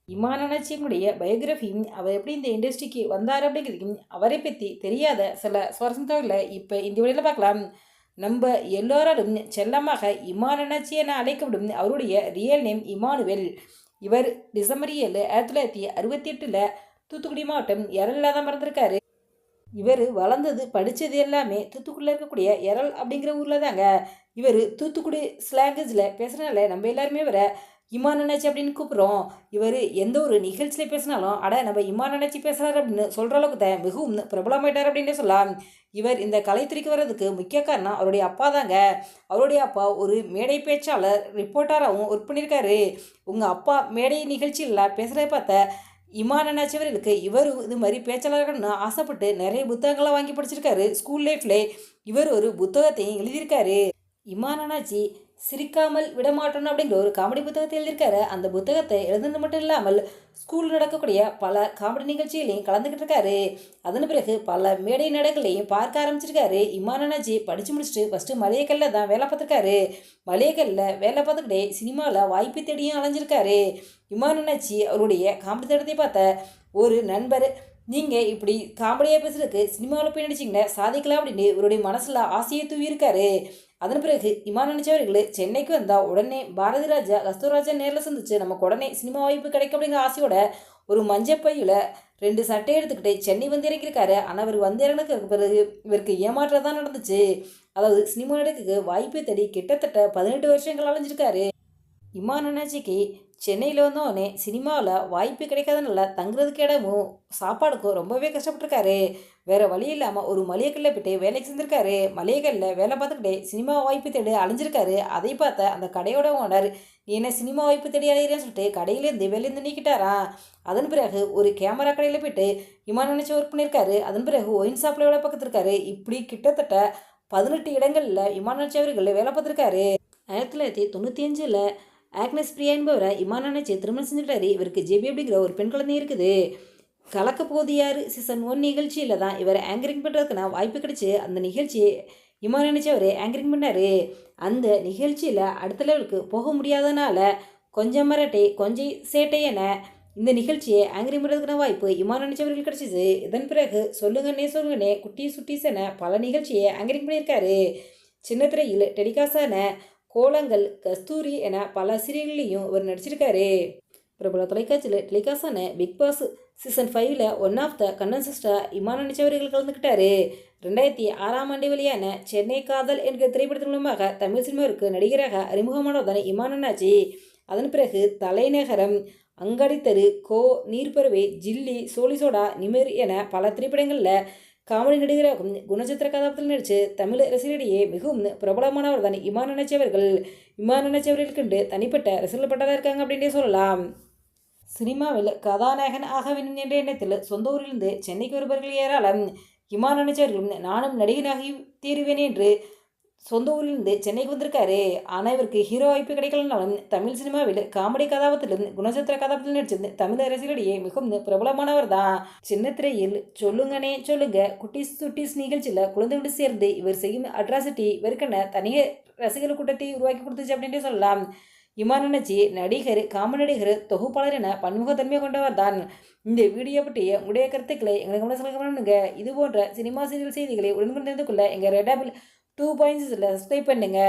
இமானாட்சியினுடைய பயோகிராஃபியும் அவர் எப்படி இந்த இண்டஸ்ட்ரிக்கு வந்தார் அப்படிங்கிறதையும் அவரை பற்றி தெரியாத சில சுவாரஸ்யங்களை இப்போ இந்த வழியில் பார்க்கலாம். நம்ம எல்லோராலும் செல்லமாக இமானாட்சி என அழைக்கப்படும் அவருடைய ரியல் நேம் இமானுவேல். இவர் டிசம்பர் 7 1968 தூத்துக்குடி மாவட்டம் எரல்ல தான் பிறந்திருக்காரு. இவர் வளர்ந்தது படித்தது எல்லாமே தூத்துக்குடியில் இருக்கக்கூடிய எரல் அப்படிங்கிற ஊரில் தாங்க. இவர் தூத்துக்குடி ஸ்லாங்குவேஜில் பேசுகிறனால நம்ம எல்லாருமே வர இமான் அண்ணாச்சி அப்படின்னு கூப்பிட்றோம். இவர் எந்த ஒரு நிகழ்ச்சியில் பேசினாலும் நம்ம இமான் அண்ணாச்சி பேசுகிறார் அப்படின்னு சொல்கிற அளவுக்கு தான் மிகவும் பிரபலமாயிட்டார் அப்படின்னே சொல்லலாம். இவர் இந்த கலைத்துறைக்கு வர்றதுக்கு முக்கிய காரணம் அவருடைய அப்பா தாங்க. அவருடைய அப்பா ஒரு மேடை பேச்சாளர் ரிப்போர்ட்டராகவும் ஒர்க் பண்ணியிருக்காரு. உங்கள் அப்பா மேடை நிகழ்ச்சியில் பேசுகிறத பார்த்த இமான் அண்ணாச்சி அவர்களுக்கு இவர் இது மாதிரி பேச்சாளர்கள்னு ஆசைப்பட்டு நிறைய புத்தகங்களை வாங்கி படிச்சிருக்காரு. ஸ்கூல் லைஃப்ல இவர் ஒரு புத்தகத்தையும் எழுதியிருக்காரு. இமான் அண்ணாச்சி சிரிக்காமல் விடமாட்டோம் அப்படிங்கிற ஒரு காமெடி புத்தகத்தை எழுதியிருக்காரு. அந்த புத்தகத்தை எழுதுனது மட்டும் இல்லாமல் ஸ்கூலில் நடக்கக்கூடிய பல காமெடி நிகழ்ச்சிகளையும் கலந்துக்கிட்டு இருக்காரு. அதன் பிறகு பல மேடை நாடகங்களையும் பார்க்க ஆரம்பிச்சிருக்காரு. இமான் அண்ணாச்சி படித்து முடிச்சுட்டு ஃபஸ்ட்டு மலையக்கல்ல தான் வேலை பார்த்துருக்காரு. மலையக்கல்ல வேலை பார்த்துக்கிட்டே சினிமாவில் வாய்ப்பு தேடியும் அலைஞ்சிருக்காரு. இமான் அண்ணாச்சி அவருடைய காமெடி திட்டத்தை பார்த்த ஒரு நண்பர், நீங்கள் இப்படி காமெடியாக பேசுறதுக்கு சினிமாவில் போய் நடிச்சிங்கன்னா சாதிக்கலாம் அப்படின்னு இவருடைய மனசில் ஆசையை தூவியிருக்காரு. அதன் பிறகு இமான் அண்ணாச்சி அவர்கள் சென்னைக்கு வந்தால் உடனே பாரதி ராஜா கஸ்தூராஜா நேரில் சந்திச்சு நமக்கு உடனே சினிமா வாய்ப்பு கிடைக்கும் அப்படிங்கிற ஆசையோட ஒரு மஞ்சப்பையில் 2 சட்டை எடுத்துக்கிட்டு சென்னை வந்து இறங்கியிருக்காரு. ஆனால் அவர் வந்து இறங்கினதுக்கு பிறகு இவருக்கு ஏமாற்றம் தான் நடந்துச்சு. அதாவது சினிமா நடிக்க வாய்ப்பை தேடி கிட்டத்தட்ட 18 வருஷங்கள் அலைஞ்சிருக்காரு. இமான் அண்ணாச்சிக்கு சென்னையில் வந்தோடனே சினிமாவில் வாய்ப்பு கிடைக்காதனால தங்குறதுக்கு இடமும் சாப்பாடுக்கும் ரொம்பவே கஷ்டப்பட்டுருக்காரு. வேறு வழி இல்லாமல் ஒரு மளிகைக்கல்ல போய்ட்டு வேலைக்கு செஞ்சுருக்காரு. மளிகைக்கல்ல வேலை பார்த்துக்கிட்டே சினிமா வாய்ப்பு தேடி அலைஞ்சிருக்காரு. அதை பார்த்த அந்த கடையோட ஓனர், நீ என்ன சினிமா வாய்ப்பு தேடி அலையிறேன்னு சொல்லிட்டு கடையிலேருந்து வெளிலேருந்து நீக்கிட்டாராம். அதன் பிறகு ஒரு கேமரா கடையில் போய்ட்டு இமான் அண்ணாச்சி ஒர்க் பண்ணியிருக்காரு. அதன் பிறகு ஒயின் ஷாப்பில் வேலை பார்த்துருக்காரு. இப்படி கிட்டத்தட்ட 18 இடங்களில் இமான் அண்ணாச்சி அவர்கள் வேலை பார்த்துருக்காரு. 1995 ஆக்னஸ் பிரியா என்பவரை இமான் அண்ணாச்சி திருமணம் செஞ்சுக்கிட்டாரு. இவருக்கு ஜெபி அப்படிங்கிற ஒரு பெண் குழந்தை இருக்குது. கலக்க போது யார் சீசன் 1 நிகழ்ச்சியில் தான் இவர் ஆங்கரிங் பண்ணுறதுக்கு வாய்ப்பு கிடைச்சி அந்த நிகழ்ச்சியை இமான் அண்ணாச்சி அவர் ஆங்கரிங் பண்ணார். அந்த நிகழ்ச்சியில் அடுத்த லெவலுக்கு போக முடியாதனால கொஞ்சம் மிரட்டை கொஞ்சம் சேட்டை என இந்த நிகழ்ச்சியை ஆங்கரிங் பண்ணுறதுக்கான வாய்ப்பு இமான் அண்ணாச்சி அவர்களுக்கு கிடச்சிது. இதன் பிறகு சொல்லுங்கண்ணே குட்டி சுட்டீஸ் என பல நிகழ்ச்சியை ஆங்கரிங் பண்ணியிருக்காரு. சின்ன திரையில் டெலிகாஸ்டான கோலங்கள், கஸ்தூரி என பல சீரியல்லையும் இவர் நடிச்சிருக்காரு. பிரபல தொலைக்காட்சியில் டெலிகாஸ்டான big boss season 5 one of the கண்டன்சஸ்டாக இமான் அண்ணாச்சி அவர்கள் கலந்துக்கிட்டாரு. 2006 வெளியான சென்னை காதல் என்கிற திரைப்படத்தின் மூலமாக தமிழ் சினிமாவிற்கு நடிகராக அறிமுகமானதான் இமான் அண்ணாச்சி. அதன் பிறகு தலைநகரம், அங்காடித்தரு, நீர்ப்பறவை, ஜில்லி, சோலிசோடா, நிமிர் என பல திரைப்படங்களில் காமெடி நடிகராகவும் குணச்சித்திர கதாபாத்திரத்தில் நடித்து தமிழ் ரசிகரிடையே மிகவும் பிரபலமானவர் தான் இமான் அண்ணாச்சி அவர்கள். இமான் அண்ணாச்சி அவர்களுக்கு தனிப்பட்ட ரசிகர்கள் பட்டதாக இருக்காங்க அப்படின்னே சொல்லலாம். சினிமாவில் கதாநாயகன் ஆக வேண்டும் என்ற எண்ணத்தில் சொந்த ஊரிலிருந்து சென்னைக்கு வருபவர்கள் ஏராளம். இமான் அண்ணாச்சி அவர்களும் நானும் நடிகனாகி தீருவேன் என்று சொந்த ஊரிலிருந்து சென்னைக்கு வந்திருக்காரு. ஆனால் இவருக்கு ஹீரோ வாய்ப்பு கிடைக்கலனாலும் தமிழ் சினிமாவில் காமெடி கதாபாத்திரத்திலும் குணச்சித்திர கதாபாத்திரத்தில் நடிச்சிருந்து தமிழ் அரசியலிடையே மிகவும் பிரபலமானவர் தான். சின்ன திரையில் சொல்லுங்கண்ணே சொல்லுங்க, குட்டீஸ் சுட்டீஸ் நிகழ்ச்சியில் குழந்தைகளோடு சேர்ந்து இவர் செய்யும் அட்ராசிட்டி இவருக்கென தனிய ரசிகர் கூட்டத்தை உருவாக்கி கொடுத்துச்சு அப்படின்ட்டு சொல்லலாம். இமான் அண்ணாச்சி நடிகர், காமெடி நடிகர், தொகுப்பாளர் என பன்முகத்தன்மை கொண்டவர் தான். இந்த வீடியோ பற்றிய உடைய கருத்துக்களை எங்களுக்கு பண்ணுங்க. இது போன்ற சினிமா சீரியல் செய்திகளை உடனுக்குடன் தெரிந்து கொள்ள எங்கள் ரெட் ஆப்பிள் 2.6 சப்ஸ்கிரைப் பண்ணுங்க.